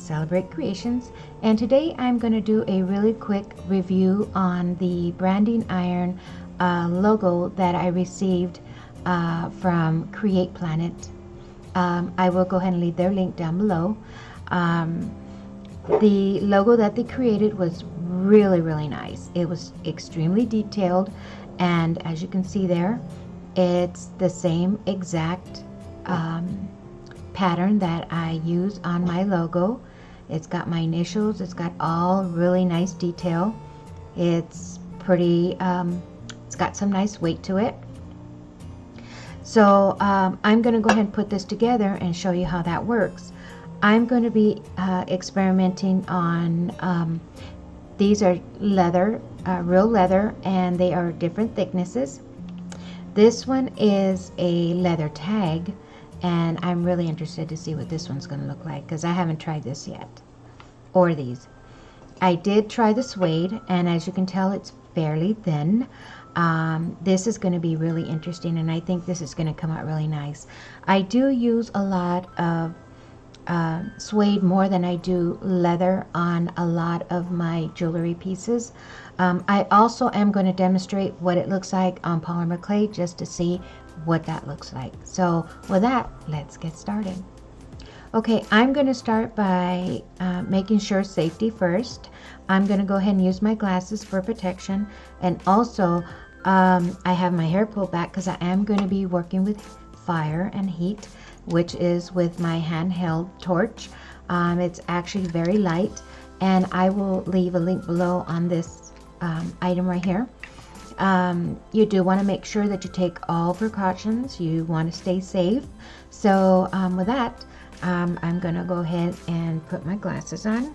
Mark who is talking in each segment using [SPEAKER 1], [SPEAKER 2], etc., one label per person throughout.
[SPEAKER 1] Celebrate Creations, and today I'm going to do a really quick review on the branding iron logo that I received from Create Planet. I will go ahead and leave their link down below. The logo that they created was really nice. It was extremely detailed, and as you can see there, it's the same exact pattern that I use on my logo. It's got my initials, it's got all really nice detail. It's pretty, it's got some nice weight to it. So I'm going to go ahead and put this together and show you how that works. I'm going to be experimenting on, these are leather, real leather, and they are different thicknesses. This one is a leather tag, and I'm really interested to see what this one's going to look like because I haven't tried this yet, or these. I did try the suede, and as you can tell, it's fairly thin. This is going to be really interesting, and I think this is going to come out really nice. I do use a lot of suede more than I do leather on a lot of my jewelry pieces. I also am going to demonstrate what it looks like on polymer clay just to see what that looks like. So with that, let's get started. Okay, I'm going to start by making sure safety first. I'm going to go ahead and use my glasses for protection, and also I have my hair pulled back because I am going to be working with fire and heat, which is with my handheld torch. It's actually very light, and I will leave a link below on this item right here. You do want to make sure that you take all precautions. You want to stay safe. So with that, I'm going to go ahead and put my glasses on.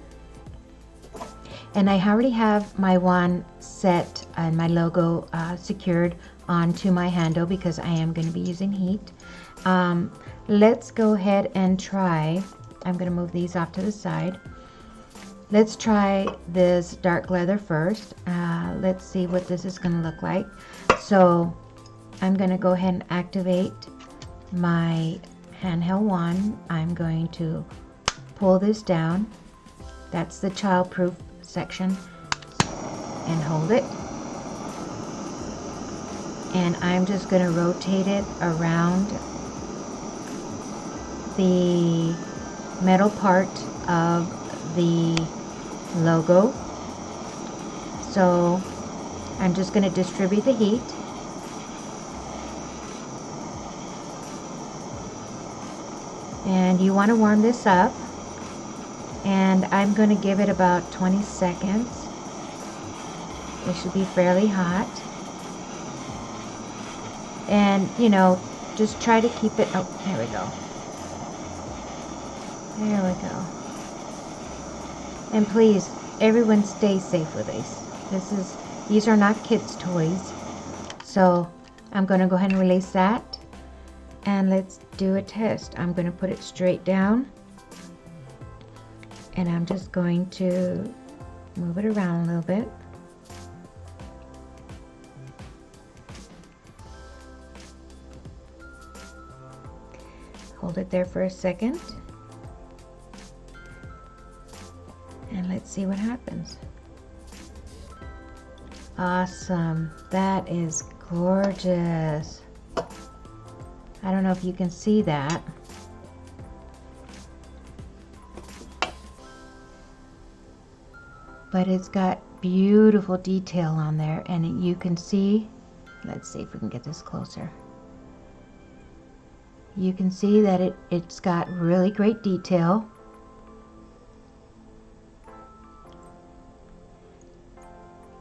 [SPEAKER 1] And I already have my wand set and my logo secured onto my handle because I am going to be using heat. Let's go ahead and try. I'm going to move these off to the side. Let's try this dark leather first. Let's see what this is going to look like. So I'm going to go ahead and activate my handheld wand. I'm going to pull this down. That's the childproof section, and hold it. And I'm just going to rotate it around the metal part of the logo. So I'm just going to distribute the heat. And you want to warm this up, and I'm going to give it about 20 seconds. It should be fairly hot. And you know, just try to keep it, oh, there we go. There we go. And please, everyone stay safe with these. These are not kids' toys. So I'm going to go ahead and release that. And let's do a test. I'm going to put it straight down. And I'm just going to move it around a little bit. Hold it there for a second. And let's see what happens. Awesome. That is gorgeous. I don't know if you can see that. But it's got beautiful detail on there, and you can see, let's see if we can get this closer. You can see that it's got really great detail.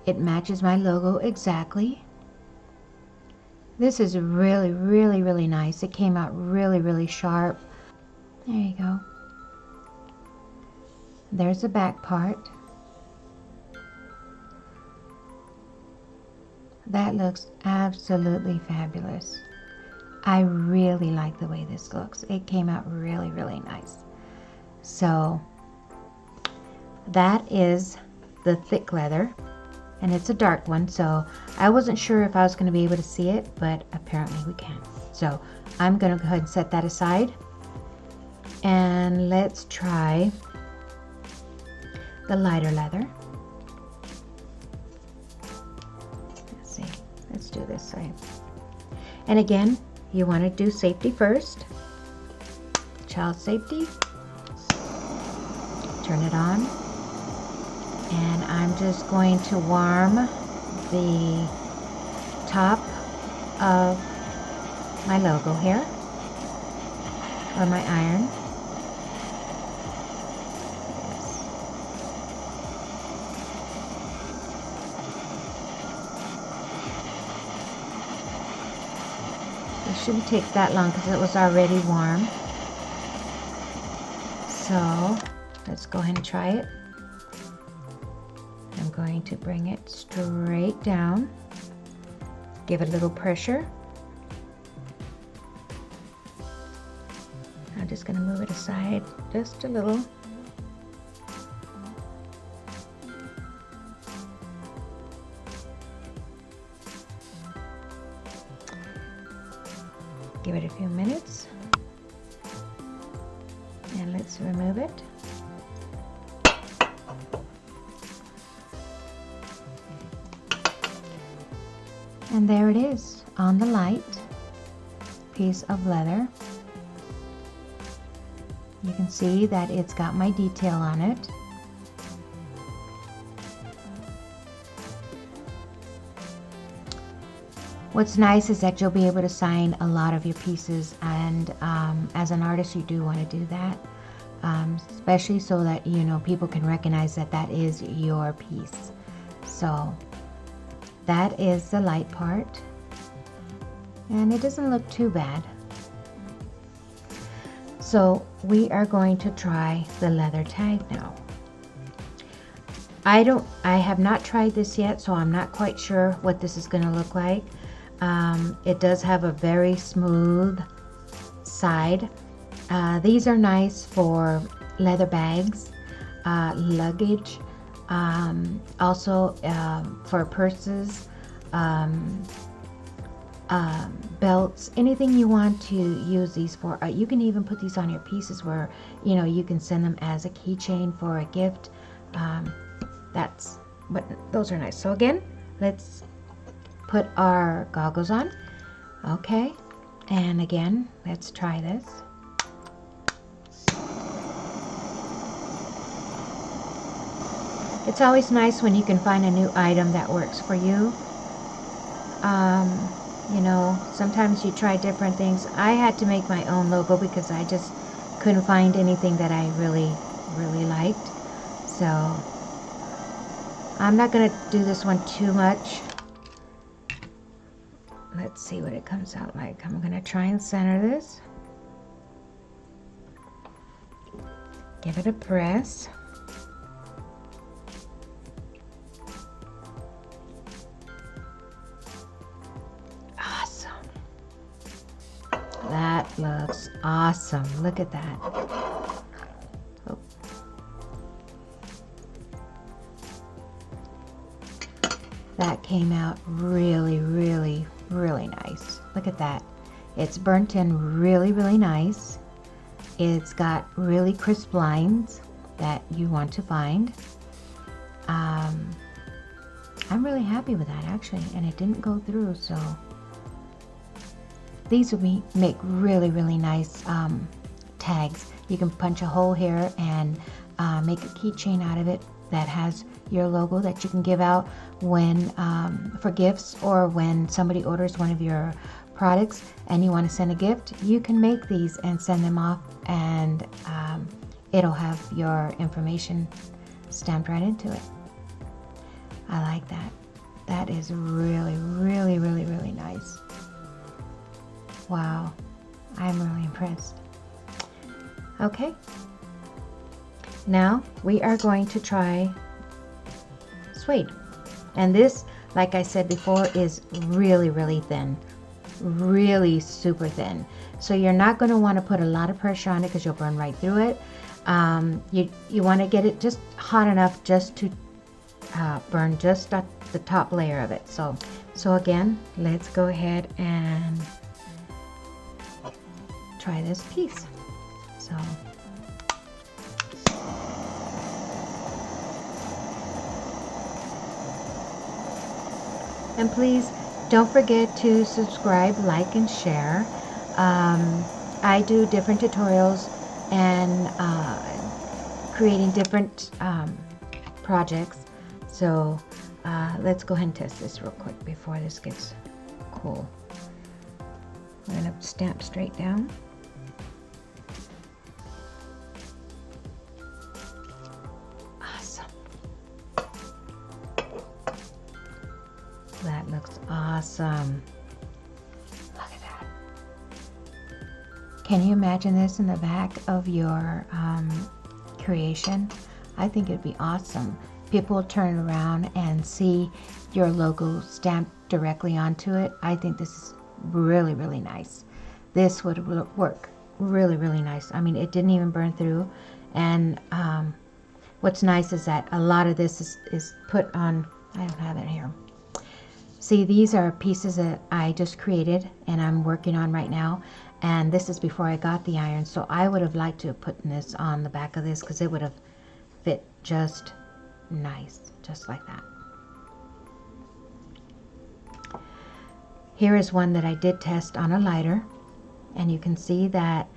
[SPEAKER 1] It matches my logo exactly. This is really nice. It came out really sharp. There you go. There's the back part. That looks absolutely fabulous. I really like the way this looks. It came out really nice. So that is the thick leather, and it's a dark one, so I wasn't sure if I was going to be able to see it, but apparently we can. So I'm going to go ahead and set that aside, and let's try the lighter leather. Let's see, let's do this side. And again, you want to do safety first. Child safety. Turn it on. And I'm just going to warm the top of my logo here, or my iron. It shouldn't take that long because it was already warm. So let's go ahead and try it. I'm going to bring it straight down. Give it a little pressure. I'm just going to move it aside just a little. Give it a few minutes. And let's remove it. And there it is on the light piece of leather. You can see that it's got my detail on it. What's nice is that you'll be able to sign a lot of your pieces, and as an artist you do want to do that, especially so that you know people can recognize that that is your piece. So that is the light part, and it doesn't look too bad. So we are going to try the leather tag now. I have not tried this yet, so I'm not quite sure what this is going to look like. It does have a very smooth side. These are nice for leather bags, luggage, also for purses, belts, anything you want to use these for. You can even put these on your pieces where you know you can send them as a keychain for a gift. But those are nice. So again, let's put our goggles on. Okay, and again, let's try this. It's always nice when you can find a new item that works for you. You know, sometimes you try different things. I had to make my own logo because I just couldn't find anything that I really liked. So I'm not going to do this one too much. Let's see what it comes out like. I'm going to try and center this. Give it a press. Awesome. That looks awesome. Look at that. Oh. That came out really nice. Look at that. It's burnt in really nice. It's got really crisp lines that you want to find. I'm really happy with that actually, and it didn't go through, so these would make really nice tags. You can punch a hole here and make a keychain out of it that has your logo that you can give out when for gifts, or when somebody orders one of your products and you want to send a gift. You can make these and send them off, and it'll have your information stamped right into it. I like that. That is really nice. Wow, I'm really impressed. Okay, now we are going to try suede, and this, like I said before, is really thin, really super thin. So you're not going to want to put a lot of pressure on it because you'll burn right through it. You want to get it just hot enough just to burn just at the top layer of it. So again, let's go ahead and try this piece. So And please don't forget to subscribe, like, and share. I do different tutorials and creating different projects. So let's go ahead and test this real quick before this gets cool. We're going to stamp straight down. Awesome. That looks awesome. Look at that. Can you imagine this in the back of your creation? I think it'd be awesome. People will turn around and see your logo stamped directly onto it. I think this is really, really nice. This would work really, really nice. I mean, it didn't even burn through. And what's nice is that a lot of this is put on, I don't have it here. See, these are pieces that I just created and I'm working on right now. And this is before I got the iron. So I would have liked to have put this on the back of this because it would have fit just nice, just like that. Here is one that I did test on a lighter. And you can see that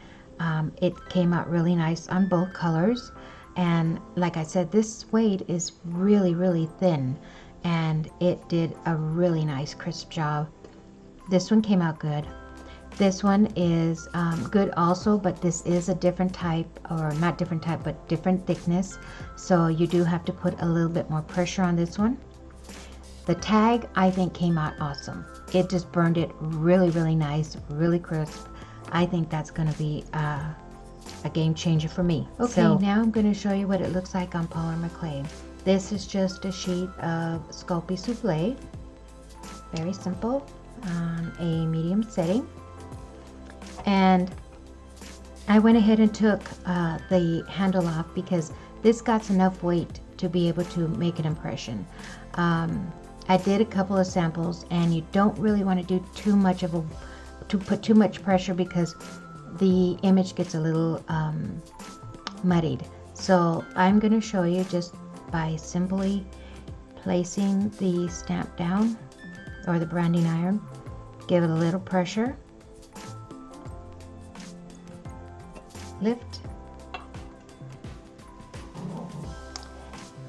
[SPEAKER 1] it came out really nice on both colors. And like I said, this suede is really, really thin. And it did a really nice crisp job. This one came out good. This one is good also, but this is a different type, or not different type, but different thickness. So you do have to put a little bit more pressure on this one. The tag, I think, came out awesome. It just burned it really, really nice, really crisp. I think that's going to be a game changer for me. Okay, so now I'm going to show you what it looks like on polymer clay. This is just a sheet of Sculpey Soufflé. Very simple, on a medium setting. And I went ahead and took the handle off because this got enough weight to be able to make an impression. I did a couple of samples, and you don't really want to do too much of to put too much pressure because the image gets a little muddied. So I'm going to show you just by simply placing the stamp down, or the branding iron. Give it a little pressure. Lift.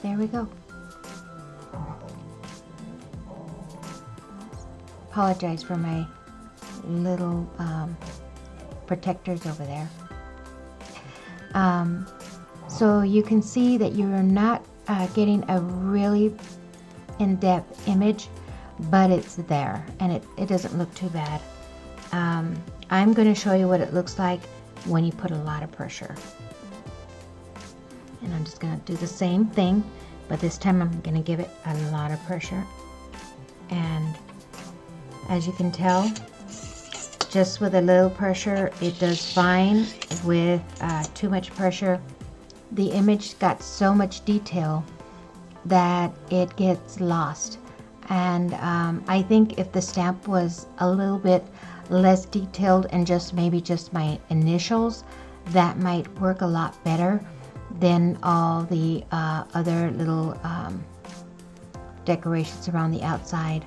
[SPEAKER 1] There we go. Apologize for my little protectors over there. So you can see that you're not getting a really in-depth image, but it's there, and it doesn't look too bad. I'm going to show you what it looks like when you put a lot of pressure. And I'm just going to do the same thing, but this time I'm going to give it a lot of pressure. And as you can tell, just with a little pressure, it does fine. With too much pressure, the image got so much detail that it gets lost. And I think if the stamp was a little bit less detailed and just maybe just my initials, that might work a lot better than all the other little decorations around the outside.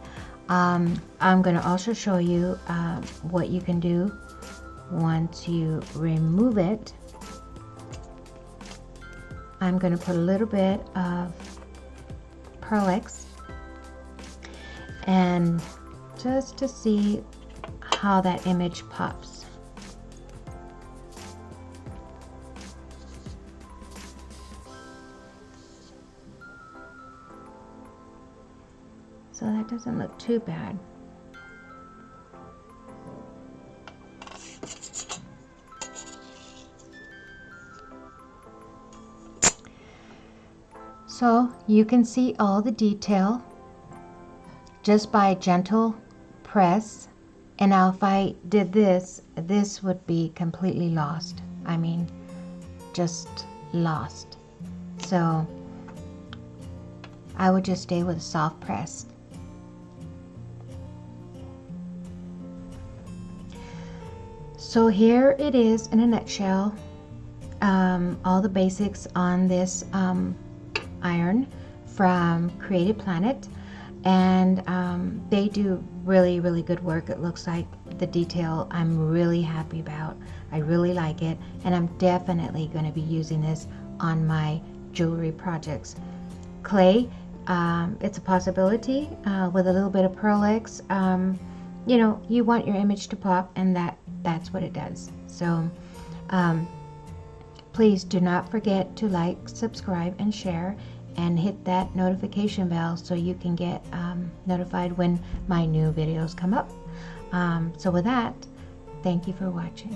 [SPEAKER 1] I'm going to also show you what you can do once you remove it. I'm going to put a little bit of Pearl-Ex, and just to see how that image pops. So that doesn't look too bad. So you can see all the detail just by a gentle press. And now if I did this, this would be completely lost. I mean, just lost. So I would just stay with a soft press. So here it is in a nutshell. All the basics on this iron from Creative Planet. and they do really, really good work. It looks like the detail I'm really happy about. I really like it, and I'm definitely going to be using this on my jewelry projects. Clay, it's a possibility with a little bit of Pearl X. You know, you want your image to pop, and that's what it does. So please do not forget to like, subscribe, and share, and hit that notification bell so you can get notified when my new videos come up. So with that, thank you for watching.